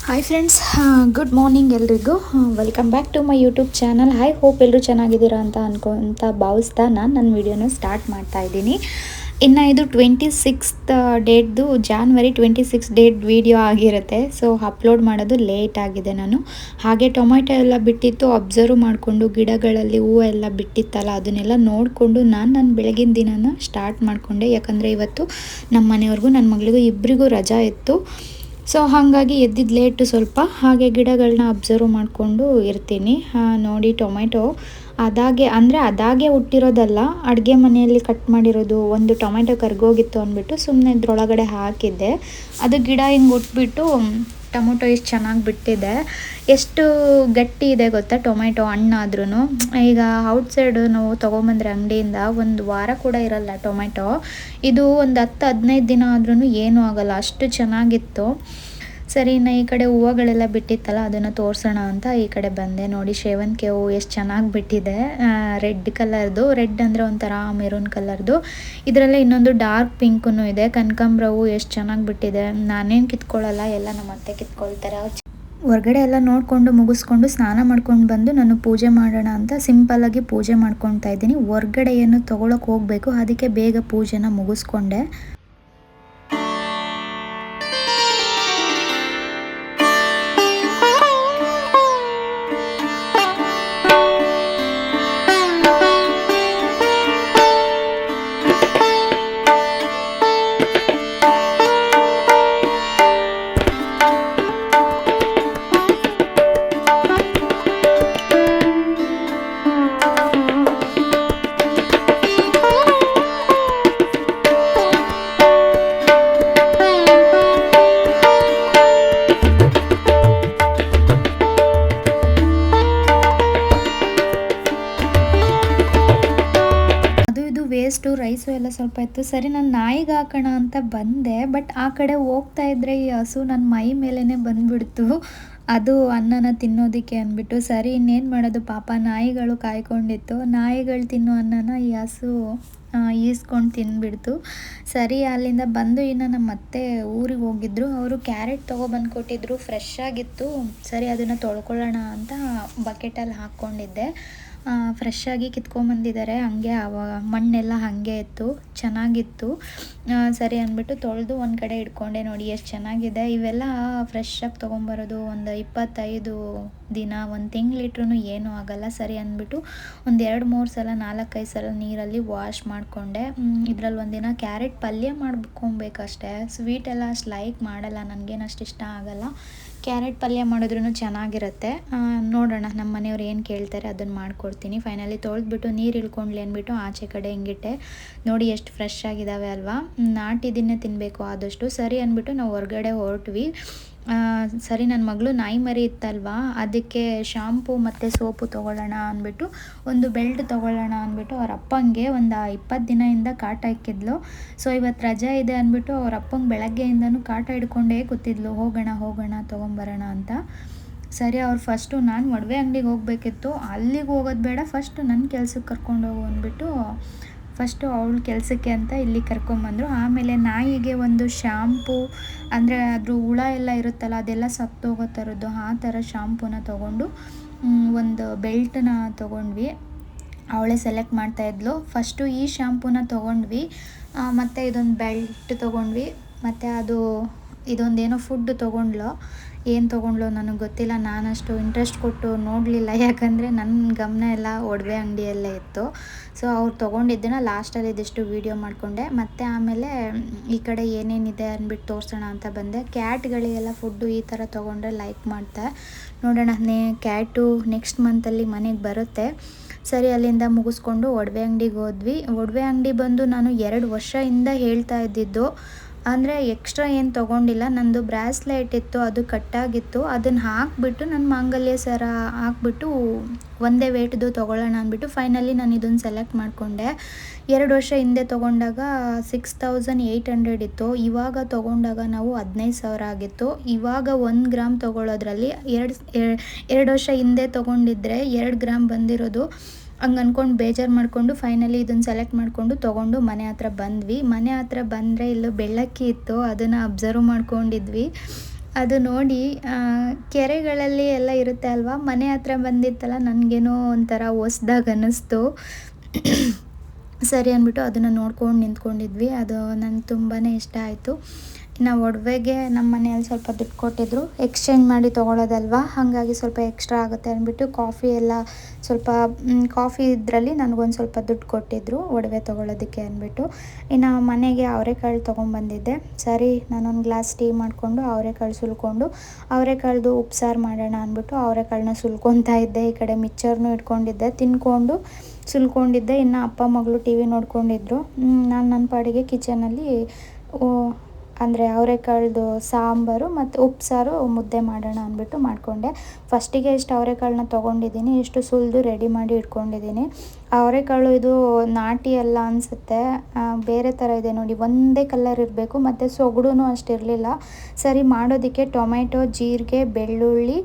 Hi friends, good morning ಎಲ್ರಿಗೂ. Welcome back to my YouTube channel. I hope ಎಲ್ಲರೂ ಚೆನ್ನಾಗಿದ್ದೀರಾ ಅಂತ ಭಾವಿಸ್ತಾ ನಾನು ನನ್ನ ವೀಡಿಯೋನ ಸ್ಟಾರ್ಟ್ ಮಾಡ್ತಾ ಇದ್ದೀನಿ. ಇನ್ನು ಇದು 26th ಡೇಟ್ದು ಜಾನ್ವರಿ 26 ಡೇಟ್ ವೀಡಿಯೋ ಆಗಿರುತ್ತೆ. ಸೊ ಅಪ್ಲೋಡ್ ಮಾಡೋದು ಲೇಟ್ ಆಗಿದೆ. ನಾನು ಹಾಗೆ ಟೊಮೆಟೊ ಎಲ್ಲ ಬಿಟ್ಟಿತ್ತು ಅಬ್ಸರ್ವ್ ಮಾಡಿಕೊಂಡು, ಗಿಡಗಳಲ್ಲಿ ಹೂವು ಎಲ್ಲ ಬಿಟ್ಟಿತ್ತಲ್ಲ ಅದನ್ನೆಲ್ಲ ನೋಡಿಕೊಂಡು ನಾನು ಬೆಳಗಿನ ದಿನನ ಸ್ಟಾರ್ಟ್ ಮಾಡಿಕೊಂಡೆ. ಯಾಕಂದರೆ ಇವತ್ತು ನಮ್ಮ ಮನೆಯವ್ರಿಗೂ ನನ್ನ ಮಗಳಿಗೂ ಇಬ್ಬರಿಗೂ ರಜಾ ಇತ್ತು. ಸೊ ಹಾಗಾಗಿ ಎದ್ದಿದ್ದು ಲೇಟು ಸ್ವಲ್ಪ. ಹಾಗೆ ಗಿಡಗಳನ್ನ ಅಬ್ಸರ್ವ್ ಮಾಡಿಕೊಂಡು ಇರ್ತೀನಿ. ನೋಡಿ, ಟೊಮೆಟೊ ಅದಾಗೆ ಹುಟ್ಟಿರೋದಲ್ಲ, ಅಡುಗೆ ಮನೆಯಲ್ಲಿ ಕಟ್ ಮಾಡಿರೋದು. ಒಂದು ಟೊಮೆಟೊ ಕರ್ಗೋಗಿತ್ತು ಅಂದ್ಬಿಟ್ಟು ಸುಮ್ಮನೆ ಇದ್ರೊಳಗಡೆ ಹಾಕಿದ್ದೆ. ಅದು ಗಿಡ ಹಿಂಗೆ ಉಟ್ಬಿಟ್ಟು ಟೊಮೊಟೊ ಎಷ್ಟು ಚೆನ್ನಾಗಿ ಬಿಟ್ಟಿದೆ. ಎಷ್ಟು ಗಟ್ಟಿ ಇದೆ ಗೊತ್ತಾ ಟೊಮೆಟೊ ಹಣ್ಣಾದ್ರೂ. ಈಗ ಔಟ್ಸೈಡು ನಾವು ತೊಗೊಂಬಂದ್ರೆ ಅಂಗಡಿಯಿಂದ ಒಂದು ವಾರ ಕೂಡ ಇರಲ್ಲ ಟೊಮೆಟೊ. ಇದು ಒಂದು 10-15 ದಿನ ಆದ್ರೂ ಏನೂ ಆಗಲ್ಲ, ಅಷ್ಟು ಚೆನ್ನಾಗಿತ್ತು. ಸರಿ, ಇನ್ನು ಈ ಕಡೆ ಹೂವುಗಳೆಲ್ಲ ಬಿಟ್ಟಿತ್ತಲ್ಲ ಅದನ್ನು ತೋರಿಸೋಣ ಅಂತ ಈ ಕಡೆ ಬಂದೆ. ನೋಡಿ, ಸೇವಂತಿಗೆ ಹೂವು ಎಷ್ಟು ಚೆನ್ನಾಗಿ ಬಿಟ್ಟಿದೆ. ರೆಡ್ ಕಲರ್ದು, ರೆಡ್ ಅಂದರೆ ಒಂಥರ ಮೆರೂನ್ ಕಲರ್ದು. ಇದರಲ್ಲೇ ಇನ್ನೊಂದು ಡಾರ್ಕ್ ಪಿಂಕೂ ಇದೆ. ಕನಕಾಂಬರ ಹೂವು ಎಷ್ಟು ಚೆನ್ನಾಗಿ ಬಿಟ್ಟಿದೆ. ನಾನೇನು ಕಿತ್ಕೊಳ್ಳಲ್ಲ, ಎಲ್ಲ ನಮ್ಮ ಅತ್ತೆ ಕಿತ್ಕೊಳ್ತಾರೆ. ಹೊರಗಡೆ ಎಲ್ಲ ನೋಡಿಕೊಂಡು ಮುಗಿಸ್ಕೊಂಡು ಸ್ನಾನ ಮಾಡ್ಕೊಂಡು ಬಂದು ನಾನು ಪೂಜೆ ಮಾಡೋಣ ಅಂತ ಸಿಂಪಲ್ಲಾಗಿ ಪೂಜೆ ಮಾಡ್ಕೊತಾ ಇದ್ದೀನಿ. ಹೊರಗಡೆ ಏನು ತೊಗೊಳಕ್ಕೆ ಹೋಗಬೇಕು, ಅದಕ್ಕೆ ಬೇಗ ಪೂಜೆನ ಮುಗಿಸ್ಕೊಂಡೆ. ವೇಸ್ಟು ರೈಸು ಎಲ್ಲ ಸ್ವಲ್ಪ ಇತ್ತು. ಸರಿ, ನಾನು ನಾಯಿಗೆ ಹಾಕೋಣ ಅಂತ ಬಂದೆ. ಬಟ್ ಆ ಕಡೆ ಹೋಗ್ತಾ ಇದ್ದರೆ ಈ ಹಸು ನನ್ನ ಮೈ ಮೇಲೇ ಬಂದುಬಿಡ್ತು. ಅದು ಅನ್ನನ ತಿನ್ನೋದಕ್ಕೆ ಅಂದ್ಬಿಟ್ಟು. ಸರಿ, ಇನ್ನೇನು ಮಾಡೋದು, ಪಾಪ ನಾಯಿಗಳು ಕಾಯ್ಕೊಂಡಿತ್ತು. ನಾಯಿಗಳು ತಿನ್ನೋ ಅನ್ನನ ಈ ಹಸು ಈಸ್ಕೊಂಡು ತಿಂದುಬಿಡ್ತು. ಸರಿ, ಅಲ್ಲಿಂದ ಬಂದು ಇನ್ನು ನಮ್ಮ ಅತ್ತೆ ಊರಿಗೆ ಹೋಗಿದ್ರು. ಅವರು ಕ್ಯಾರೆಟ್ ತೊಗೊಬಂದು ಕೊಟ್ಟಿದ್ರು, ಫ್ರೆಶ್ ಆಗಿತ್ತು. ಸರಿ, ಅದನ್ನು ತೊಳ್ಕೊಳ್ಳೋಣ ಅಂತ ಬಕೆಟಲ್ಲಿ ಹಾಕ್ಕೊಂಡಿದ್ದೆ. ಫ್ರೆಶ್ ಆಗಿ ಕಿತ್ಕೊಂಬಂದಿದ್ದಾರೆ. ಹಂಗೆ ಮಣ್ಣೆಲ್ಲ ಹಾಗೆ ಇತ್ತು, ಚೆನ್ನಾಗಿತ್ತು. ಸರಿ ಅಂದ್ಬಿಟ್ಟು ತೊಳೆದು ಒಂದು ಕಡೆ ಇಟ್ಕೊಂಡೆ. ನೋಡಿ ಎಷ್ಟು ಚೆನ್ನಾಗಿದೆ. ಇವೆಲ್ಲ ಫ್ರೆಶ್ಶಾಗಿ ತೊಗೊಂಬರೋದು ಒಂದು 25 ದಿನ, 1 ತಿಂಗಳಿಟ್ರೂ ಏನೂ ಆಗಲ್ಲ. ಸರಿ ಅಂದ್ಬಿಟ್ಟು ಒಂದು 2-3 ಸಲ 4-5 ಸಲ ನೀರಲ್ಲಿ ವಾಶ್ ಮಾಡಿಕೊಂಡೆ. ಇದರಲ್ಲಿ ಒಂದಿನ ಕ್ಯಾರೆಟ್ ಪಲ್ಯ ಮಾಡ್ಕೊಬೇಕಷ್ಟೇ. ಸ್ವೀಟ್ ಎಲ್ಲ ಅಷ್ಟು ಲೈಕ್ ಮಾಡಲ್ಲ, ನನಗೇನು ಅಷ್ಟು ಇಷ್ಟ ಆಗಲ್ಲ. ಕ್ಯಾರೆಟ್ ಪಲ್ಯ ಮಾಡಿದ್ರೂ ಚೆನ್ನಾಗಿರುತ್ತೆ. ನೋಡೋಣ ನಮ್ಮ ಮನೆಯವ್ರು ಏನು ಕೇಳ್ತಾರೆ ಅದನ್ನು ಮಾಡಿಕೊಡ್ತೀನಿ. ಫೈನಲಿ ತೊಳೆದ್ಬಿಟ್ಟು ನೀರು ಇಳ್ಕೊಂಡ್ಲಿ ಅಂದ್ಬಿಟ್ಟು ಆಚೆ ಕಡೆ ಹಿಂಗಿಟ್ಟೆ. ನೋಡಿ ಎಷ್ಟು ಫ್ರೆಶ್ ಆಗಿದ್ದಾವೆ ಅಲ್ವಾ. ನಾಟಿದನ್ನೇ ತಿನ್ನಬೇಕು ಆದಷ್ಟು. ಸರಿ ಅಂದ್ಬಿಟ್ಟು ನಾವು ಹೊರಗಡೆ ಹೊರಟ್ವಿ. ಸರಿ, ನನ್ನ ಮಗಳು ನಾಯಿ ಮರಿ ಇತ್ತಲ್ವಾ, ಅದಕ್ಕೆ ಶಾಂಪು ಮತ್ತು ಸೋಪು ತೊಗೊಳ್ಳೋಣ ಅಂದ್ಬಿಟ್ಟು, ಒಂದು ಬೆಲ್ಟ್ ತೊಗೊಳ್ಳೋಣ ಅಂದ್ಬಿಟ್ಟು ಅವ್ರ ಅಪ್ಪಂಗೆ ಒಂದು 20 ದಿನದಿಂದ ಕಾಟ ಇಕ್ಕಿದ್ಲು. ಸೊ ಇವತ್ತು ರಜೆ ಇದೆ ಅಂದ್ಬಿಟ್ಟು ಅವ್ರ ಅಪ್ಪಂಗೆ ಬೆಳಗ್ಗೆಯಿಂದನೂ ಕಾಟ ಹಿಡ್ಕೊಂಡೇ ಕೂತಿದ್ಲು. ಹೋಗೋಣ ತೊಗೊಂಬರೋಣ ಅಂತ. ಸರಿ, ಅವ್ರು ಫಸ್ಟು ನಾನು ಒಡವೆ ಅಂಗಡಿಗೆ ಹೋಗಬೇಕಿತ್ತು. ಅಲ್ಲಿಗೆ ಹೋಗೋದು ಬೇಡ, ಫಸ್ಟು ನನ್ನ ಕೆಲ್ಸಕ್ಕೆ ಕರ್ಕೊಂಡೋಗು ಅಂದ್ಬಿಟ್ಟು ಫಸ್ಟು ಅವಳು ಕೆಲಸಕ್ಕೆ ಅಂತ ಇಲ್ಲಿ ಕರ್ಕೊಂಬಂದರು. ಆಮೇಲೆ ನಾಯಿಗೆ ಒಂದು ಶಾಂಪು, ಅಂದರೆ ಅದ್ರ ಹುಳ ಎಲ್ಲ ಇರುತ್ತಲ್ಲ ಅದೆಲ್ಲ ಸತ್ತೋಗೋ ಥರದ್ದು, ಆ ಥರ ಶಾಂಪೂನ ತೊಗೊಂಡು ಒಂದು ಬೆಲ್ಟನ್ನ ತೊಗೊಂಡ್ವಿ. ಅವಳೇ ಸೆಲೆಕ್ಟ್ ಮಾಡ್ತಾಯಿದ್ಲು. ಫಸ್ಟು ಈ ಶಾಂಪೂನ ತೊಗೊಂಡ್ವಿ, ಮತ್ತು ಇದೊಂದು ಬೆಲ್ಟ್ ತೊಗೊಂಡ್ವಿ, ಮತ್ತು ಇದೊಂದೇನೋ ಫುಡ್ ತೊಗೊಂಡ್ಲು. ಏನು ತೊಗೊಂಡ್ಲು ನನಗೆ ಗೊತ್ತಿಲ್ಲ. ನಾನಷ್ಟು ಇಂಟ್ರೆಸ್ಟ್ ಕೊಟ್ಟು ನೋಡಲಿಲ್ಲ, ಯಾಕಂದರೆ ನನ್ನ ಗಮನ ಎಲ್ಲ ಒಡವೆ ಅಂಗಡಿಯಲ್ಲೇ ಇತ್ತು. ಸೊ ಅವ್ರು ತೊಗೊಂಡಿದ್ದನ್ನು ಲಾಸ್ಟಲ್ಲಿ ಇದಿಷ್ಟು ವೀಡಿಯೋ ಮಾಡಿಕೊಂಡೆ. ಮತ್ತು ಆಮೇಲೆ ಈ ಕಡೆ ಏನೇನಿದೆ ಅಂದ್ಬಿಟ್ಟು ತೋರಿಸೋಣ ಅಂತ ಬಂದೆ. ಕ್ಯಾಟ್ಗಳಿಗೆಲ್ಲ ಫುಡ್ಡು ಈ ಥರ ತೊಗೊಂಡ್ರೆ ಲೈಕ್ ಮಾಡ್ತೆ. ನೋಡೋಣ, ಕ್ಯಾಟು ನೆಕ್ಸ್ಟ್ ಮಂತಲ್ಲಿ ಮನೆಗೆ ಬರುತ್ತೆ. ಸರಿ, ಅಲ್ಲಿಂದ ಮುಗಿಸ್ಕೊಂಡು ಒಡವೆ ಅಂಗಡಿಗೆ ಹೋದ್ವಿ. ಒಡವೆ ಅಂಗಡಿ ಬಂದು ನಾನು 2 ವರ್ಷದಿಂದ ಹೇಳ್ತಾ ಇದ್ದಿದ್ದು. ಅಂದರೆ ಎಕ್ಸ್ಟ್ರಾ ಏನು ತೊಗೊಂಡಿಲ್ಲ. ನಂದು ಬ್ರಾಸ್ಲೆಟ್ ಇತ್ತು, ಅದು ಕಟ್ಟಾಗಿತ್ತು. ಅದನ್ನು ಹಾಕಿಬಿಟ್ಟು ನನ್ನ ಮಾಂಗಲ್ಯ ಸರ ಹಾಕ್ಬಿಟ್ಟು ಒಂದೇ ವೇಟ್ದು ತೊಗೊಳ್ಳೋಣ ಅಂದ್ಬಿಟ್ಟು ಫೈನಲಿ ನಾನು ಇದನ್ನು ಸೆಲೆಕ್ಟ್ ಮಾಡಿಕೊಂಡೆ. 2 ವರ್ಷ ಹಿಂದೆ ತೊಗೊಂಡಾಗ 6800 ಇತ್ತು. ಇವಾಗ ತೊಗೊಂಡಾಗ ನಾವು 15,000 ಆಗಿತ್ತು. ಇವಾಗ 1 ಗ್ರಾಮ್ ತೊಗೊಳ್ಳೋದ್ರಲ್ಲಿ 2 ವರ್ಷ ಹಿಂದೆ ತೊಗೊಂಡಿದ್ರೆ 2 ಗ್ರಾಮ್ ಬಂದಿರೋದು. ಹಂಗೆ ಅಂದ್ಕೊಂಡು ಬೇಜಾರು ಮಾಡಿಕೊಂಡು ಫೈನಲಿ ಇದನ್ನು ಸೆಲೆಕ್ಟ್ ಮಾಡಿಕೊಂಡು ತೊಗೊಂಡು ಮನೆ ಹತ್ರ ಬಂದ್ವಿ. ಮನೆ ಹತ್ರ ಬಂದರೆ ಇಲ್ಲೂ ಬೆಳ್ಳಕ್ಕಿ ಇತ್ತು, ಅದನ್ನು ಅಬ್ಸರ್ವ್ ಮಾಡ್ಕೊಂಡಿದ್ವಿ. ಅದು ನೋಡಿ ಕೆರೆಗಳಲ್ಲಿ ಎಲ್ಲ ಇರುತ್ತೆ ಅಲ್ವಾ, ಮನೆ ಹತ್ರ ಬಂದಿತ್ತಲ್ಲ ನನಗೇನೋ ಒಂಥರ ಹೊಸ್ದಾಗಿ ಅನ್ನಿಸ್ತು. ಸರಿ ಅಂದ್ಬಿಟ್ಟು ಅದನ್ನು ನೋಡ್ಕೊಂಡು ನಿಂತ್ಕೊಂಡಿದ್ವಿ. ಅದು ನನಗೆ ತುಂಬಾ ಇಷ್ಟ ಆಯಿತು. ಇನ್ನು ಒಡವೆಗೆ ನಮ್ಮ ಮನೆಯಲ್ಲಿ ಸ್ವಲ್ಪ ದುಡ್ಡು ಕೊಟ್ಟಿದ್ದರು. ಎಕ್ಸ್ಚೇಂಜ್ ಮಾಡಿ ತೊಗೊಳೋದಲ್ವಾ, ಹಾಗಾಗಿ ಸ್ವಲ್ಪ ಎಕ್ಸ್ಟ್ರಾ ಆಗುತ್ತೆ ಅಂದ್ಬಿಟ್ಟು ಕಾಫಿ ಎಲ್ಲ ಸ್ವಲ್ಪ ಕಾಫಿ ಇದರಲ್ಲಿ ನನಗೊಂದು ಸ್ವಲ್ಪ ದುಡ್ಡು ಕೊಟ್ಟಿದ್ದರು ಒಡವೆ ತೊಗೊಳೋದಕ್ಕೆ ಅಂದ್ಬಿಟ್ಟು. ಇನ್ನು ಮನೆಗೆ ಅವರೆಕಾಳು ತೊಗೊಂಬಂದಿದ್ದೆ. ಸರಿ ನಾನೊಂದು ಗ್ಲಾಸ್ ಟೀ ಮಾಡಿಕೊಂಡು ಅವರೆಕಾಳು ಸುಲ್ಕೊಂಡು ಅವರೆಕಾಳ್ದು ಉಪ್ಸಾರು ಮಾಡೋಣ ಅಂದ್ಬಿಟ್ಟು ಅವರೆಕಾಳನ್ನ ಸುಲ್ಕೊತಾ ಇದ್ದೆ. ಈ ಕಡೆ ಮಿಕ್ಚರ್ನೂ ಇಟ್ಕೊಂಡಿದ್ದೆ, ತಿನ್ಕೊಂಡು ಸುಲ್ಕೊಂಡಿದ್ದೆ. ಇನ್ನು ಅಪ್ಪ ಮಗಳು ಟಿ ವಿ ನೋಡ್ಕೊಂಡಿದ್ರು. ನಾನು ನನ್ನ ಪಾಡಿಗೆ ಕಿಚನಲ್ಲಿ ಅಂದರೆ ಅವರೆಕಾಳ್ದು ಸಾಂಬಾರು ಮತ್ತು ಉಪ್ಸಾರು ಮುದ್ದೆ ಮಾಡೋಣ ಅಂದ್ಬಿಟ್ಟು ಮಾಡಿಕೊಂಡೆ. ಫಸ್ಟಿಗೆ ಇಷ್ಟು ಅವರೆಕಾಳನ್ನ ತೊಗೊಂಡಿದ್ದೀನಿ, ಇಷ್ಟು ಸುಲಿದು ರೆಡಿ ಮಾಡಿ ಇಟ್ಕೊಂಡಿದ್ದೀನಿ. ಅವರೆಕಾಳು ಇದು ನಾಟಿ ಅಲ್ಲ ಅನಿಸುತ್ತೆ, ಬೇರೆ ಥರ ಇದೆ ನೋಡಿ, ಒಂದೇ ಕಲರ್ ಇರಬೇಕು ಮತ್ತು ಸೊಗಡು ಅಷ್ಟಿರಲಿಲ್ಲ. ಸರಿ ಮಾಡೋದಕ್ಕೆ ಟೊಮೆಟೊ, ಜೀರಿಗೆ, ಬೆಳ್ಳುಳ್ಳಿ,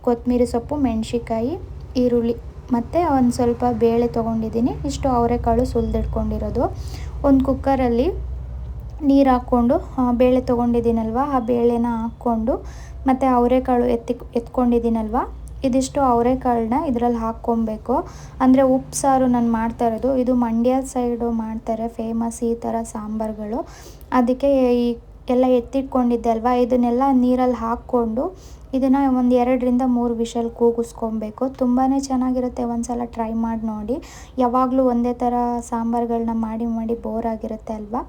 ಕೊತ್ತಂಬರಿ ಸೊಪ್ಪು, ಮೆಣಸಿನ್ಕಾಯಿ, ಈರುಳ್ಳಿ ಮತ್ತು ಒಂದು ಸ್ವಲ್ಪ ಬೇಳೆ ತೊಗೊಂಡಿದ್ದೀನಿ. ಇಷ್ಟು ಅವರೆಕಾಳು ಸುಲಿದಿಟ್ಕೊಂಡಿರೋದು. ಒಂದು ಕುಕ್ಕರಲ್ಲಿ ನೀರು ಹಾಕ್ಕೊಂಡು ಬೇಳೆ ತೊಗೊಂಡಿದ್ದೀನಲ್ವ, ಆ ಬೇಳೆನ ಹಾಕ್ಕೊಂಡು ಮತ್ತು ಅವರೆಕಾಳು ಎತ್ಕೊಂಡಿದ್ದೀನಲ್ವ, ಇದಿಷ್ಟು ಅವರೆಕಾಳನ್ನ ಇದರಲ್ಲಿ ಹಾಕ್ಕೊಬೇಕು. ಅಂದರೆ ಉಪ್ಸಾರು ನಾನು ಮಾಡ್ತಾ ಇರೋದು ಇದು ಮಂಡ್ಯ ಸೈಡು ಮಾಡ್ತಾರೆ, ಫೇಮಸ್ ಈ ಥರ ಸಾಂಬಾರುಗಳು. ಅದಕ್ಕೆ ಈ ಎಲ್ಲ ಎತ್ತಿಟ್ಕೊಂಡಿದ್ದೆ ಅಲ್ವಾ, ಇದನ್ನೆಲ್ಲ ನೀರಲ್ಲಿ ಹಾಕ್ಕೊಂಡು ಇದನ್ನು ಒಂದು 2-3 ವಿಷಲ್ ಕೂಗಿಸ್ಕೊಬೇಕು. ತುಂಬಾ ಚೆನ್ನಾಗಿರುತ್ತೆ, ಒಂದು ಸಲ ಟ್ರೈ ಮಾಡಿ ನೋಡಿ. ಯಾವಾಗಲೂ ಒಂದೇ ಥರ ಸಾಂಬಾರುಗಳನ್ನ ಮಾಡಿ ಮಾಡಿ ಬೋರ್ ಆಗಿರುತ್ತೆ ಅಲ್ವಾ,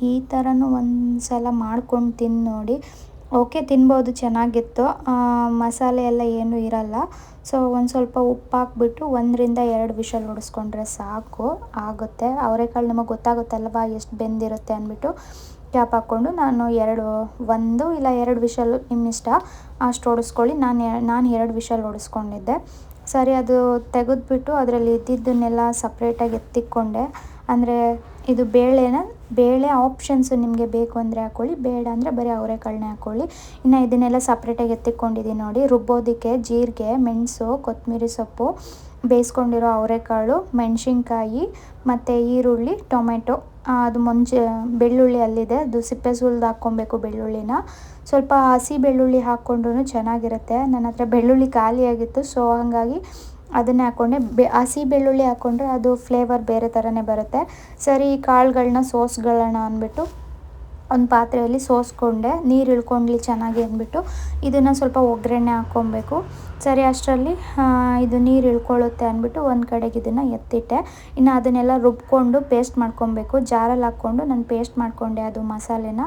ಈ ಥರನೂ ಒಂದು ಸಲ ಮಾಡ್ಕೊಂಡು ತಿಂದು ನೋಡಿ. ಓಕೆ, ತಿನ್ಬೋದು, ಚೆನ್ನಾಗಿತ್ತು. ಮಸಾಲೆ ಎಲ್ಲ ಏನೂ ಇರಲ್ಲ. ಸೊ ಒಂದು ಸ್ವಲ್ಪ ಉಪ್ಪು ಹಾಕ್ಬಿಟ್ಟು 1-2 ವಿಷಲ್ ಹೊಡೆಸ್ಕೊಂಡ್ರೆ ಸಾಕು, ಆಗುತ್ತೆ. ಅವರೆಕಾಳು ನಿಮಗೆ ಗೊತ್ತಾಗುತ್ತಲ್ವ ಎಷ್ಟು ಬೆಂದಿರುತ್ತೆ ಅಂದ್ಬಿಟ್ಟು ಕ್ಯಾಪ್ ಹಾಕ್ಕೊಂಡು ನಾನು 1 ಇಲ್ಲ 2 ವಿಷಲ್ ನಿಮ್ಮಿಷ್ಟ ಅಷ್ಟು ಹೊಡೆಸ್ಕೊಳ್ಳಿ. ನಾನು 2 ವಿಷಲ್ ಹೊಡೆಸ್ಕೊಂಡಿದ್ದೆ. ಸರಿ, ಅದು ತೆಗೆದ್ಬಿಟ್ಟು ಅದರಲ್ಲಿ ಇದ್ದಿದ್ದನ್ನೆಲ್ಲ ಸಪ್ರೇಟಾಗಿ ಎತ್ತಿಕ್ಕೊಂಡೆ. ಅಂದರೆ ಇದು ಬೇಳೆ ಆಪ್ಷನ್ಸು, ನಿಮಗೆ ಬೇಕು ಅಂದರೆ ಹಾಕ್ಕೊಳ್ಳಿ, ಬೇಡ ಅಂದರೆ ಬರೀ ಅವರೆಕಾಳನ್ನೇ ಹಾಕ್ಕೊಳ್ಳಿ. ಇನ್ನು ಇದನ್ನೆಲ್ಲ ಸಪ್ರೇಟಾಗಿ ಎತ್ತಿಕ್ಕೊಂಡಿದ್ದೀನಿ ನೋಡಿ. ರುಬ್ಬೋದಕ್ಕೆ ಜೀರಿಗೆ, ಮೆಣಸು, ಕೊತ್ತಂಬರಿ ಸೊಪ್ಪು, ಬೇಯಿಸ್ಕೊಂಡಿರೋ ಅವರೆಕಾಳು, ಮೆಣಸಿನ್ಕಾಯಿ ಮತ್ತು ಈರುಳ್ಳಿ, ಟೊಮೆಟೊ, ಅದು ಬೆಳ್ಳುಳ್ಳಿ ಅಲ್ಲಿದೆ, ಅದು ಸಿಪ್ಪೆ ಸುಲಿದು ಹಾಕ್ಕೊಬೇಕು ಬೆಳ್ಳುಳ್ಳಿನ. ಸ್ವಲ್ಪ ಹಸಿ ಬೆಳ್ಳುಳ್ಳಿ ಹಾಕ್ಕೊಂಡ್ರೂ ಚೆನ್ನಾಗಿರುತ್ತೆ. ನನ್ನ ಹತ್ರ ಬೆಳ್ಳುಳ್ಳಿ ಖಾಲಿಯಾಗಿತ್ತು, ಸೊ ಹಾಗಾಗಿ ಅದನ್ನೇ ಹಾಕ್ಕೊಂಡೆ. ಹಸಿ ಬೆಳ್ಳುಳ್ಳಿ ಹಾಕ್ಕೊಂಡ್ರೆ ಅದು ಫ್ಲೇವರ್ ಬೇರೆ ಥರನೇ ಬರುತ್ತೆ. ಸರಿ, ಕಾಳುಗಳನ್ನ ಸೋಸ್ಕೊಳ್ಳೋಣ ಅಂದ್ಬಿಟ್ಟು ಒಂದು ಪಾತ್ರೆಯಲ್ಲಿ ಸೋಸ್ಕೊಂಡೆ, ನೀರು ಇಳ್ಕೊಂಡ್ಲಿ ಚೆನ್ನಾಗಿ ಅಂದ್ಬಿಟ್ಟು ಇದನ್ನು ಸ್ವಲ್ಪ ಒಗ್ಗರಣೆ ಹಾಕ್ಕೊಬೇಕು. ಸರಿ, ಅಷ್ಟರಲ್ಲಿ ಇದು ನೀರು ಇಳ್ಕೊಳ್ಳುತ್ತೆ ಅಂದ್ಬಿಟ್ಟು ಒಂದು ಕಡೆಗೆ ಇದನ್ನು ಎತ್ತಿಟ್ಟೆ. ಇನ್ನು ಅದನ್ನೆಲ್ಲ ರುಬ್ಕೊಂಡು ಪೇಸ್ಟ್ ಮಾಡ್ಕೊಬೇಕು. ಜಾರಲ್ಲಿ ಹಾಕ್ಕೊಂಡು ನಾನು ಪೇಸ್ಟ್ ಮಾಡಿಕೊಂಡೆ ಅದು ಮಸಾಲೆನ.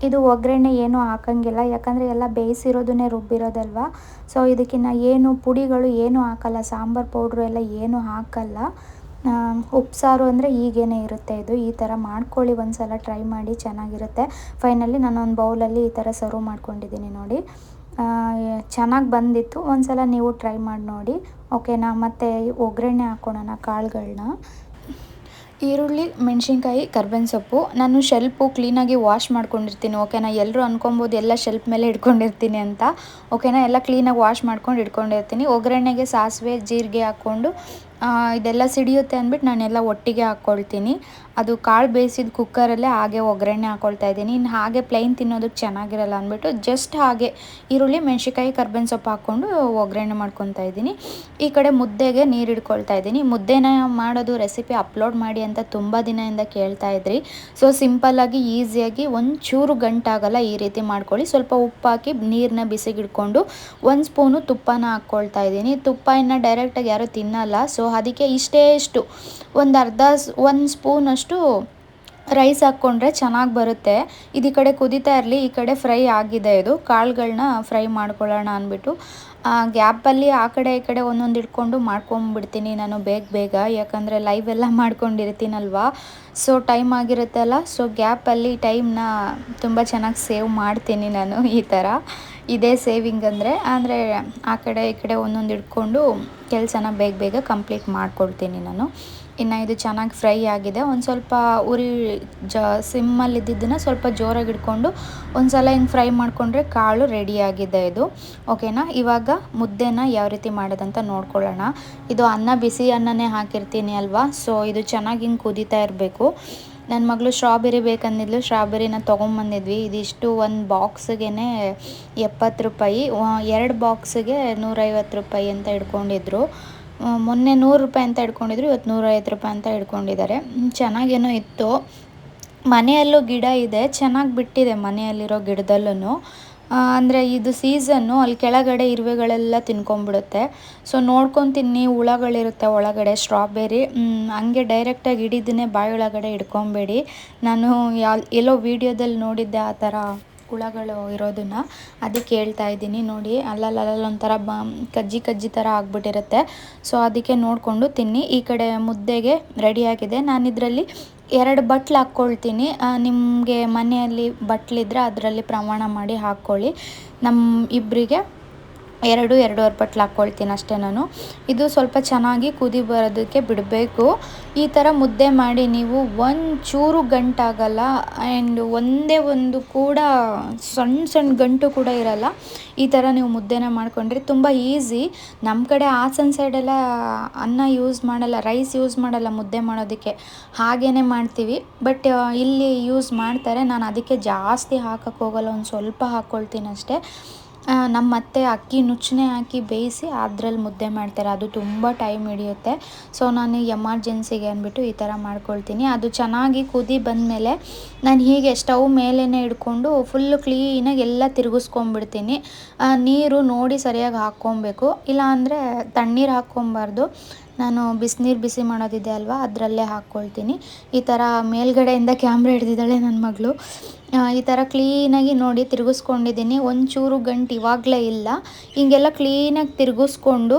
ಇದು ಒಗ್ಗರಣೆ ಏನೂ ಹಾಕೋಂಗಿಲ್ಲ, ಯಾಕಂದರೆ ಎಲ್ಲ ಬೇಯಿಸಿರೋದನ್ನೇ ರುಬ್ಬಿರೋದಲ್ವ. ಸೊ ಇದಕ್ಕಿನ್ನ ಏನು ಪುಡಿಗಳು ಏನೂ ಹಾಕಲ್ಲ, ಸಾಂಬಾರು ಪೌಡ್ರು ಎಲ್ಲ ಏನೂ ಹಾಕಲ್ಲ. ಉಪ್ಸಾರು ಅಂದರೆ ಹೀಗೇನೆ ಇರುತ್ತೆ. ಇದು ಈ ಥರ ಮಾಡ್ಕೊಳ್ಳಿ, ಒಂದು ಸಲ ಟ್ರೈ ಮಾಡಿ, ಚೆನ್ನಾಗಿರುತ್ತೆ. ಫೈನಲಿ ನಾನೊಂದು ಬೌಲಲ್ಲಿ ಈ ಥರ ಸರ್ವ್ ಮಾಡ್ಕೊಂಡಿದ್ದೀನಿ ನೋಡಿ. ಚೆನ್ನಾಗಿ ಬಂದಿತ್ತು, ಒಂದು ಸಲ ನೀವು ಟ್ರೈ ಮಾಡಿ ನೋಡಿ. ಓಕೆನಾ? ಮತ್ತು ಒಗ್ಗರಣೆ ಹಾಕ್ಕೊಳ್ಳೋಣ ಕಾಳುಗಳನ್ನ. ಈರುಳ್ಳಿ, ಮೆಣಸಿನ್ಕಾಯಿ, ಕರ್ಬೇವಿನ ಸೊಪ್ಪು ನಾನು ಶೆಲ್ಪು ಕ್ಲೀನಾಗಿ ವಾಶ್ ಮಾಡ್ಕೊಂಡಿರ್ತೀನಿ. ಓಕೆನಾ? ಎಲ್ಲರೂ ಅಂದ್ಕೊಬೋದು ಎಲ್ಲ ಶೆಲ್ಪ್ ಮೇಲೆ ಇಟ್ಕೊಂಡಿರ್ತೀನಿ ಅಂತ. ಓಕೆನಾ? ಎಲ್ಲ ಕ್ಲೀನಾಗಿ ವಾಶ್ ಮಾಡ್ಕೊಂಡು ಇಟ್ಕೊಂಡಿರ್ತೀನಿ. ಒಗ್ಗರಣೆಗೆ ಸಾಸಿವೆ, ಜೀರಿಗೆ ಹಾಕ್ಕೊಂಡು ಇದೆಲ್ಲ ಸಿಡಿಯುತ್ತೆ ಅಂದ್ಬಿಟ್ಟು ನಾನೆಲ್ಲ ಒಟ್ಟಿಗೆ ಹಾಕ್ಕೊಳ್ತೀನಿ. ಅದು ಕಾಳು ಬೇಯಿಸಿದ ಕುಕ್ಕರಲ್ಲೇ ಹಾಗೆ ಒಗ್ಗರಣೆ ಹಾಕ್ಕೊಳ್ತಾ ಇದ್ದೀನಿ. ಇನ್ನು ಹಾಗೆ ಪ್ಲೈನ್ ತಿನ್ನೋದಕ್ಕೆ ಚೆನ್ನಾಗಿರಲ್ಲ ಅಂದ್ಬಿಟ್ಟು ಜಸ್ಟ್ ಹಾಗೆ ಈರುಳ್ಳಿ, ಮೆಣಸಿನ್ಕಾಯಿ, ಕರ್ಬೇವಿನ ಸೊಪ್ಪು ಹಾಕ್ಕೊಂಡು ಒಗ್ಗರಣೆ ಮಾಡ್ಕೊತಾ ಇದ್ದೀನಿ. ಈ ಕಡೆ ಮುದ್ದೆಗೆ ನೀರು ಇಟ್ಕೊಳ್ತಾ ಇದ್ದೀನಿ. ಮುದ್ದೆನ ಮಾಡೋದು ರೆಸಿಪಿ ಅಪ್ಲೋಡ್ ಮಾಡಿ ಅಂತ ತುಂಬ ದಿನದಿಂದ ಕೇಳ್ತಾ ಇದ್ರಿ. ಸೊ ಸಿಂಪಲ್ಲಾಗಿ ಈಸಿಯಾಗಿ ಒಂಚೂರು ಗಂಟಾಗಲ್ಲ, ಈ ರೀತಿ ಮಾಡ್ಕೊಳ್ಳಿ. ಸ್ವಲ್ಪ ಉಪ್ಪು ಹಾಕಿ ನೀರನ್ನ ಬಿಸಿಗಿಡ್ಕೊಂಡು 1 ಸ್ಪೂನು ತುಪ್ಪನ ಹಾಕ್ಕೊಳ್ತಾ ಇದ್ದೀನಿ. ತುಪ್ಪ ಇನ್ನು ಡೈರೆಕ್ಟಾಗಿ ಯಾರೂ ತಿನ್ನಲ್ಲ, ಸೊ ಅದಕ್ಕೆ ಇಷ್ಟು ಒಂದು ಸ್ಪೂನಷ್ಟು ರೈಸ್ ಹಾಕ್ಕೊಂಡ್ರೆ ಚೆನ್ನಾಗಿ ಬರುತ್ತೆ. ಇದು ಈ ಕಡೆ ಕುದೀತಾ ಇರಲಿ, ಈ ಕಡೆ ಫ್ರೈ ಆಗಿದೆ. ಇದು ಕಾಳುಗಳನ್ನ ಫ್ರೈ ಮಾಡ್ಕೊಳ್ಳೋಣ ಅಂದ್ಬಿಟ್ಟು ಗ್ಯಾಪಲ್ಲಿ ಆ ಕಡೆ ಈ ಕಡೆ ಒಂದೊಂದು ಇಟ್ಕೊಂಡು ಮಾಡ್ಕೊಂಬಿಡ್ತೀನಿ ನಾನು ಬೇಗ, ಯಾಕಂದರೆ ಲೈವ್ ಎಲ್ಲ ಮಾಡ್ಕೊಂಡಿರ್ತೀನಲ್ವ. ಸೊ ಟೈಮ್ ಆಗಿರುತ್ತೆ ಅಲ್ಲ, ಸೊ ಗ್ಯಾಪಲ್ಲಿ ಟೈಮ್ನ ತುಂಬ ಚೆನ್ನಾಗಿ ಸೇವ್ ಮಾಡ್ತೀನಿ ನಾನು. ಈ ಥರ ಇದೇ ಸೇವಿಂಗ್ ಅಂದರೆ ಆ ಕಡೆ ಈ ಕಡೆ ಒಂದೊಂದು ಇಟ್ಕೊಂಡು ಕೆಲಸನ ಬೇಗ ಕಂಪ್ಲೀಟ್ ಮಾಡ್ಕೊಳ್ತೀನಿ ನಾನು. ಇನ್ನು ಇದು ಚೆನ್ನಾಗಿ ಫ್ರೈ ಆಗಿದೆ. ಒಂದು ಸ್ವಲ್ಪ ಉರಿ ಸಿಮ್ಮಲ್ಲಿ ಇದ್ದಿದ್ದನ್ನು ಸ್ವಲ್ಪ ಜೋರಾಗಿ ಇಟ್ಕೊಂಡು ಒಂದು ಸಲ ಹಿಂಗೆ ಫ್ರೈ ಮಾಡಿಕೊಂಡ್ರೆ ಕಾಳು ರೆಡಿಯಾಗಿದೆ ಇದು. ಓಕೆನಾ? ಇವಾಗ ಮುದ್ದೆನ ಯಾವ ರೀತಿ ಮಾಡೋದಂತ ನೋಡ್ಕೊಳ್ಳೋಣ. ಇದು ಬಿಸಿ ಅನ್ನನೇ ಹಾಕಿರ್ತೀನಿ ಅಲ್ವಾ, ಸೊ ಇದು ಚೆನ್ನಾಗಿ ಹಿಂಗೆ ಕುದೀತಾ ಇರಬೇಕು. ನನ್ನ ಮಗಳು ಸ್ಟ್ರಾಬೆರಿ ಬೇಕಂದಿದ್ಲು, ಸ್ಟ್ರಾಬೆರಿನ ತೊಗೊಂಬಂದಿದ್ವಿ. ಇದಿಷ್ಟು ಒಂದು ಬಾಕ್ಸಿಗೆ 70 ರೂಪಾಯಿ, 2 ಬಾಕ್ಸಿಗೆ 150 ರೂಪಾಯಿ ಅಂತ ಹಿಡ್ಕೊಂಡಿದ್ರು. ಮೊನ್ನೆ 100 ರೂಪಾಯಿ ಅಂತ ಹಿಡ್ಕೊಂಡಿದ್ರು, ಇವತ್ತು 150 ರೂಪಾಯಿ ಅಂತ ಹಿಡ್ಕೊಂಡಿದ್ದಾರೆ. ಚೆನ್ನಾಗೇನೋ ಇತ್ತು. ಮನೆಯಲ್ಲೂ ಗಿಡ ಇದೆ, ಚೆನ್ನಾಗಿ ಬಿಟ್ಟಿದೆ ಮನೆಯಲ್ಲಿರೋ ಗಿಡದಲ್ಲೂ. ಅಂದರೆ ಇದು ಸೀಸನ್ನು, ಅಲ್ಲಿ ಕೆಳಗಡೆ ಇರುವೆಗಳೆಲ್ಲ ತಿನ್ಕೊಂಬಿಡುತ್ತೆ. ಸೊ ನೋಡ್ಕೊಂಡು ತಿನ್ನಿ, ಹುಳಗಳಿರುತ್ತೆ ಒಳಗಡೆ. ಸ್ಟ್ರಾಬೆರಿ ಹಂಗೆ ಡೈರೆಕ್ಟಾಗಿ ಹಿಡಿದೇ ಬಾಯೊಳಗಡೆ ಹಿಡ್ಕೊಬೇಡಿ. ನಾನು ಎಲ್ಲೋ ವೀಡಿಯೋದಲ್ಲಿ ನೋಡಿದ್ದೆ ಆ ಥರ ಹುಳಗಳು ಇರೋದನ್ನು, ಅದಕ್ಕೆ ಹೇಳ್ತಾ ಇದ್ದೀನಿ. ನೋಡಿ ಅಲ್ಲೊಂಥರ ಕಜ್ಜಿ ಥರ ಆಗಿಬಿಟ್ಟಿರುತ್ತೆ. ಸೊ ಅದಕ್ಕೆ ನೋಡಿಕೊಂಡು ತಿನ್ನಿ. ಈ ಕಡೆ ಮುದ್ದೆಗೆ ರೆಡಿಯಾಗಿದೆ. ನಾನಿದರಲ್ಲಿ 2 ಬಟ್ಲು ಹಾಕ್ಕೊಳ್ತೀನಿ. ನಿಮಗೆ ಮನೆಯಲ್ಲಿ ಬಟ್ಲಿದ್ರೆ ಅದರಲ್ಲಿ ಪ್ರಮಾಣ ಮಾಡಿ ಹಾಕ್ಕೊಳ್ಳಿ. ನಮ್ಮ ಇಬ್ಬರಿಗೆ 2-2.5 ಬಟ್ಲು ಹಾಕ್ಕೊಳ್ತೀನಿ ಅಷ್ಟೇ ನಾನು. ಇದು ಸ್ವಲ್ಪ ಚೆನ್ನಾಗಿ ಕುದಿ ಬರೋದಕ್ಕೆ ಬಿಡಬೇಕು. ಈ ಥರ ಮುದ್ದೆ ಮಾಡಿ ನೀವು ಒಂಚೂರು ಗಂಟಾಗಲ್ಲ. ಆ್ಯಂಡ್ ಒಂದೇ ಒಂದು ಕೂಡ ಸಣ್ಣ ಗಂಟು ಕೂಡ ಇರಲ್ಲ. ಈ ಥರ ನೀವು ಮುದ್ದೆನ ಮಾಡ್ಕೊಂಡ್ರೆ ತುಂಬ ಈಸಿ. ನಮ್ಮ ಕಡೆ ಹಾಸನ ಸೈಡೆಲ್ಲ ಅನ್ನ ಯೂಸ್ ಮಾಡಲ್ಲ, ರೈಸ್ ಯೂಸ್ ಮಾಡಲ್ಲ ಮುದ್ದೆ ಮಾಡೋದಕ್ಕೆ, ಹಾಗೇ ಮಾಡ್ತೀವಿ. ಬಟ್ ಇಲ್ಲಿ ಯೂಸ್ ಮಾಡ್ತಾರೆ. ನಾನು ಅದಕ್ಕೆ ಜಾಸ್ತಿ ಹಾಕೋಕ್ಕೆ ಹೋಗಲ್ಲ, ಒಂದು ಸ್ವಲ್ಪ ಹಾಕ್ಕೊಳ್ತೀನಿ ಅಷ್ಟೇ. ನಮ್ಮ ಅತ್ತೆ ಅಕ್ಕಿ ನುಚ್ಚನೆ ಹಾಕಿ ಬೇಯಿಸಿ ಅದ್ರಲ್ಲಿ ಮುದ್ದೆ ಮಾಡ್ತಾರೆ, ಅದು ತುಂಬ ಟೈಮ್ ಹಿಡಿಯುತ್ತೆ. ಸೊ ನಾನು ಎಮರ್ಜೆನ್ಸಿಗೆ ಅಂದ್ಬಿಟ್ಟು ಈ ಥರ ಮಾಡ್ಕೊಳ್ತೀನಿ. ಅದು ಚೆನ್ನಾಗಿ ಕುದಿ ಬಂದಮೇಲೆ ನಾನು ಹೀಗೆ ಸ್ಟವ್ ಮೇಲೇ ಇಟ್ಕೊಂಡು ಫುಲ್ಲು ಕ್ಲೀನಾಗಿ ಎಲ್ಲ ತಿರುಗಿಸ್ಕೊಂಬಿಡ್ತೀನಿ. ನೀರು ನೋಡಿ ಸರಿಯಾಗಿ ಹಾಕ್ಕೊಬೇಕು, ಇಲ್ಲ ಅಂದರೆ ತಣ್ಣೀರು ಹಾಕ್ಕೊಬಾರ್ದು. ನಾನು ಬಿಸಿನೀರು ಬಿಸಿ ಮಾಡೋದಿದೆ ಅಲ್ವಾ, ಅದರಲ್ಲೇ ಹಾಕ್ಕೊಳ್ತೀನಿ. ಈ ಥರ ಮೇಲ್ಗಡೆಯಿಂದ ಕ್ಯಾಮ್ರಾ ಹಿಡ್ದಿದ್ದಾಳೆ ನನ್ನ ಮಗಳು. ಈ ಥರ ಕ್ಲೀನಾಗಿ ನೋಡಿ ತಿರುಗಿಸ್ಕೊಂಡಿದ್ದೀನಿ. ಒಂಚೂರು ಗಂಟು ಇವಾಗಲೇ ಇಲ್ಲ. ಹೀಗೆಲ್ಲ ಕ್ಲೀನಾಗಿ ತಿರುಗಿಸ್ಕೊಂಡು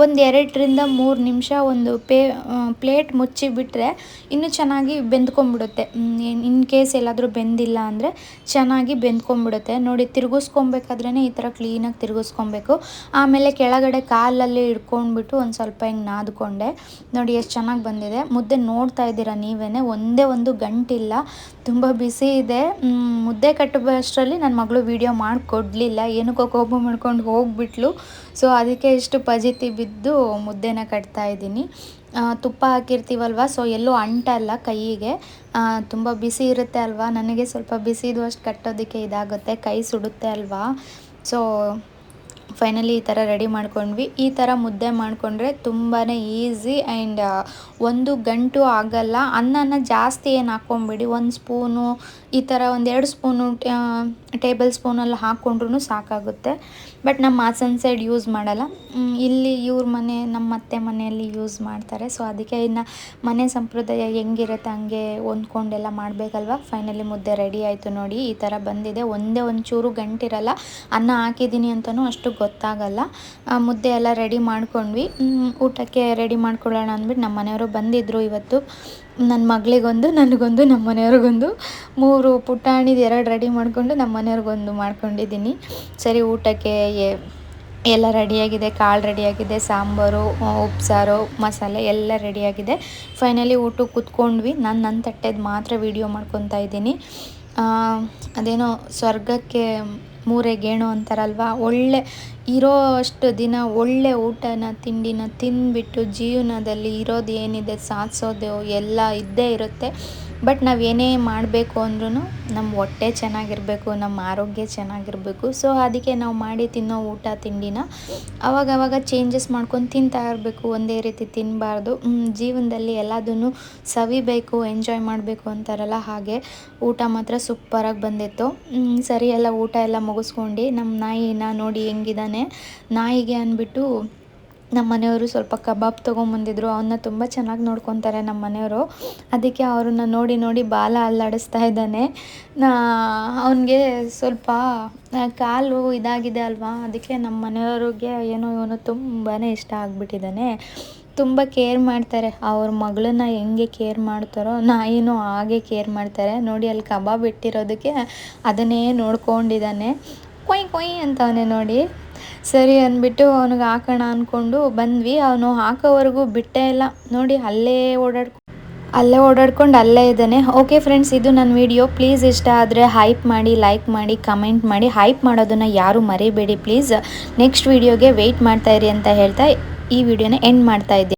ಒಂದು 2-3 ನಿಮಿಷ ಒಂದು ಪ್ಲೇಟ್ ಮುಚ್ಚಿಬಿಟ್ರೆ ಇನ್ನೂ ಚೆನ್ನಾಗಿ ಬೆಂದ್ಕೊಂಬಿಡುತ್ತೆ. ಇನ್ ಕೇಸ್ ಎಲ್ಲಾದರೂ ಬೆಂದಿಲ್ಲ ಅಂದರೆ ಚೆನ್ನಾಗಿ ಬೆಂದ್ಕೊಂಬಿಡುತ್ತೆ. ನೋಡಿ ತಿರುಗಿಸ್ಕೊಬೇಕಾದ್ರೇ ಈ ಥರ ಕ್ಲೀನಾಗಿ ತಿರುಗಿಸ್ಕೊಬೇಕು. ಆಮೇಲೆ ಕೆಳಗಡೆ ಕಾಲಲ್ಲಿ ಹಿಡ್ಕೊಂಡ್ಬಿಟ್ಟು ಒಂದು ಸ್ವಲ್ಪ ಹಿಂಗೆ ನಾದ್ಕೊಂಡೆ. ನೋಡಿ ಎಷ್ಟು ಚೆನ್ನಾಗಿ ಬಂದಿದೆ ಮುದ್ದೆ. ನೋಡ್ತಾ ಇದ್ದೀರಾ ನೀವೇ, ಒಂದೇ ಒಂದು ಗಂಟಿಲ್ಲ, ತುಂಬ ಬಿಸಿ ಇದೆ. ಮುದ್ದೆ ಕಟ್ಟುವಷ್ಟರಲ್ಲಿ ನನ್ನ ಮಗಳು ವೀಡಿಯೋ ಮಾಡಿಕೊಡ್ಲಿಲ್ಲ, ಏನಕ್ಕೋ ಕೋಪ ಮಾಡ್ಕೊಂಡು ಹೋಗ್ಬಿಟ್ಲು. ಸೊ ಅದಕ್ಕೆ ಇಷ್ಟು ಪಜಿತಿ ಬಿದ್ದು ಮುದ್ದೆನ ಕಟ್ತಾ ಇದ್ದೀನಿ. ತುಪ್ಪ ಹಾಕಿರ್ತೀವಲ್ವ, ಸೊ ಎಲ್ಲೂ ಅಂಟಲ್ಲ ಕೈಯಿಗೆ. ತುಂಬ ಬಿಸಿ ಇರುತ್ತೆ ಅಲ್ವಾ, ನನಗೆ ಸ್ವಲ್ಪ ಬಿಸಿದು ಅಷ್ಟು ಕಟ್ಟೋದಕ್ಕೆ ಇದಾಗುತ್ತೆ, ಕೈ ಸುಡುತ್ತೆ ಅಲ್ವಾ. ಸೊ ಫೈನಲಿ ಈ ಥರ ರೆಡಿ ಮಾಡ್ಕೊಂಡ್ವಿ. ಈ ಥರ ಮುದ್ದೆ ಮಾಡಿಕೊಂಡ್ರೆ ತುಂಬಾ ಈಸಿ ಆ್ಯಂಡ್ ಒಂದು ಗಂಟು ಆಗಲ್ಲ. ಅನ್ನನ ಜಾಸ್ತಿ ಏನು ಹಾಕ್ಕೊಂಬಿಡಿ, 1 ಸ್ಪೂನು ಈ ಥರ 1-2 ಸ್ಪೂನು ಟೇಬಲ್ ಸ್ಪೂನಲ್ಲಿ ಹಾಕ್ಕೊಂಡ್ರೂ ಸಾಕಾಗುತ್ತೆ. ಬಟ್ ನಮ್ಮ ಹಾಸನ ಸೈಡ್ ಯೂಸ್ ಮಾಡಲ್ಲ, ಇಲ್ಲಿ ಇವ್ರ ಮನೆ ನಮ್ಮ ಅತ್ತೆ ಮನೆಯಲ್ಲಿ ಯೂಸ್ ಮಾಡ್ತಾರೆ. ಸೊ ಅದಕ್ಕೆ ಇನ್ನು ಮನೆ ಸಂಪ್ರದಾಯ ಹೆಂಗಿರುತ್ತೆ ಹಂಗೆ ಹೊಂದ್ಕೊಂಡೆಲ್ಲ ಮಾಡಬೇಕಲ್ವ. ಫೈನಲಿ ಮುದ್ದೆ ರೆಡಿ ಆಯಿತು ನೋಡಿ, ಈ ಥರ ಬಂದಿದೆ. ಒಂಚೂರು ಗಂಟಿರಲ್ಲ. ಅನ್ನ ಹಾಕಿದ್ದೀನಿ ಅಂತಲೂ ಅಷ್ಟು ಗೊತ್ತಾಗಲ್ಲ. ಮುದ್ದೆ ಎಲ್ಲ ರೆಡಿ ಮಾಡ್ಕೊಂಡ್ವಿ. ಊಟಕ್ಕೆ ರೆಡಿ ಮಾಡ್ಕೊಳ್ಳೋಣ ಅಂದ್ಬಿಟ್ಟು ನಮ್ಮ ಮನೆಯವರು ಬಂದಿದ್ದರು ಇವತ್ತು. ನನ್ನ ಮಗಳಿಗೊಂದು, ನನಗೊಂದು, ನಮ್ಮ ಮನೆಯವ್ರಿಗೊಂದು, 3 ಪುಟಾಣಿದು 2 ರೆಡಿ ಮಾಡಿಕೊಂಡು ನಮ್ಮ ಮನೆಯವ್ರಿಗೊಂದು ಮಾಡ್ಕೊಂಡಿದ್ದೀನಿ. ಸರಿ, ಊಟಕ್ಕೆ ಎಲ್ಲ ರೆಡಿಯಾಗಿದೆ. ಕಾಳು ರೆಡಿಯಾಗಿದೆ, ಸಾಂಬಾರು, ಉಪ್ಸಾರು, ಮಸಾಲೆ ಎಲ್ಲ ರೆಡಿಯಾಗಿದೆ. ಫೈನಲಿ ಊಟಕ್ಕೆ ಕೂತ್ಕೊಂಡ್ವಿ. ನನ್ನ ತಟ್ಟೆದು ಮಾತ್ರ ವೀಡಿಯೋ ಮಾಡ್ಕೊತಾ ಇದ್ದೀನಿ. ಅದೇನೋ ಸ್ವರ್ಗಕ್ಕೆ 3 ಗೇಣು ಅಂತಾರಲ್ವ, ಇರೋ ಅಷ್ಟು ದಿನ ಒಳ್ಳೆ ಊಟನ ತಿಂಡಿನ ತಿಂದುಬಿಟ್ಟು ಜೀವನದಲ್ಲಿ ಇರೋದು ಏನಿದೆ ಸಾಧಿಸೋದು ಎಲ್ಲ ಇದ್ದೇ ಇರುತ್ತೆ. ಬಟ್ ನಾವು ಏನೇ ಮಾಡಬೇಕು ಅಂದ್ರೂ ನಮ್ಮ ಹೊಟ್ಟೆ ಚೆನ್ನಾಗಿರಬೇಕು, ನಮ್ಮ ಆರೋಗ್ಯ ಚೆನ್ನಾಗಿರಬೇಕು. ಸೊ ಅದಕ್ಕೆ ನಾವು ಮಾಡಿ ತಿನ್ನೋ ಊಟ ತಿಂಡಿನ ಅವಾಗವಾಗ ಚೇಂಜಸ್ ಮಾಡ್ಕೊಂಡು ತಿಂತಾ ಇರಬೇಕು, ಒಂದೇ ರೀತಿ ತಿನ್ನಬಾರ್ದು. ಜೀವನದಲ್ಲಿ ಎಲ್ಲದನ್ನು ಸವಿಬೇಕು, ಎಂಜಾಯ್ ಮಾಡಬೇಕು ಅಂತಾರಲ್ಲ, ಹಾಗೆ ಊಟ ಮಾತ್ರ ಸೂಪರಾಗಿ ಬಂದಿತ್ತು. ಸರಿ, ಎಲ್ಲ ಊಟ ಎಲ್ಲ ಮುಗಿಸ್ಕೊಂಡು ನಮ್ಮ ನಾಯಿನ ನೋಡಿ ಹೆಂಗಿದ್ದಾನೆ. ನಾಯಿಗೆ ಅಂದ್ಬಿಟ್ಟು ನಮ್ಮ ಮನೆಯವರು ಸ್ವಲ್ಪ ಕಬಾಬ್ ತೊಗೊಂಬಂದಿದ್ರು. ಅವನ್ನ ತುಂಬ ಚೆನ್ನಾಗಿ ನೋಡ್ಕೊತಾರೆ ನಮ್ಮ ಮನೆಯವರು. ಅದಕ್ಕೆ ಅವ್ರನ್ನ ನೋಡಿ ಬಾಲ ಅಲ್ಲಾಡಿಸ್ತಾ ಇದ್ದಾನೆ. ಅವನಿಗೆ ಸ್ವಲ್ಪ ಕಾಲು ಇದಾಗಿದೆ ಅಲ್ವಾ, ಅದಕ್ಕೆ ನಮ್ಮ ಮನೆಯವ್ರಿಗೆ ಏನೋ ಇವನು ತುಂಬಾ ಇಷ್ಟ ಆಗಿಬಿಟ್ಟಿದ್ದಾನೆ. ತುಂಬ ಕೇರ್ ಮಾಡ್ತಾರೆ. ಅವ್ರ ಮಗಳನ್ನ ಹೆಂಗೆ ಕೇರ್ ಮಾಡ್ತಾರೋ ನಾಯಿನೂ ಹಾಗೆ ಕೇರ್ ಮಾಡ್ತಾರೆ. ನೋಡಿ ಅಲ್ಲಿ ಕಬಾಬ್ ಇಟ್ಟಿರೋದಕ್ಕೆ ಅದನ್ನೇ ನೋಡ್ಕೊಂಡಿದ್ದಾನೆ. ಕೊಯ್ ಅಂತವನೇ ನೋಡಿ. ಸರಿ ಅಂದ್ಬಿಟ್ಟು ಅವನಿಗೆ ಹಾಕೋಣ ಅಂದ್ಕೊಂಡು ಬಂದ್ವಿ. ಅವನು ಹಾಕೋವರೆಗೂ ಬಿಟ್ಟೇ ಇಲ್ಲ ನೋಡಿ, ಅಲ್ಲೇ ಓಡಾಡ್ಕೊಂಡು ಅಲ್ಲೇ ಇದ್ದಾನೆ. ಓಕೆ ಫ್ರೆಂಡ್ಸ್, ಇದು ನನ್ನ ವಿಡಿಯೋ. ಪ್ಲೀಸ್ ಇಷ್ಟ ಆದರೆ ಹೈಪ್ ಮಾಡಿ, ಲೈಕ್ ಮಾಡಿ, ಕಮೆಂಟ್ ಮಾಡಿ. ಹೈಪ್ ಮಾಡೋದನ್ನು ಯಾರೂ ಮರಿಬೇಡಿ ಪ್ಲೀಸ್. ನೆಕ್ಸ್ಟ್ ವಿಡಿಯೋಗೆ ವೆಯ್ಟ್ ಮಾಡ್ತಾಯಿರಿ ಅಂತ ಹೇಳ್ತಾ ಈ ವಿಡಿಯೋನ ಎಂಡ್ ಮಾಡ್ತಾಯಿದ್ದೀನಿ.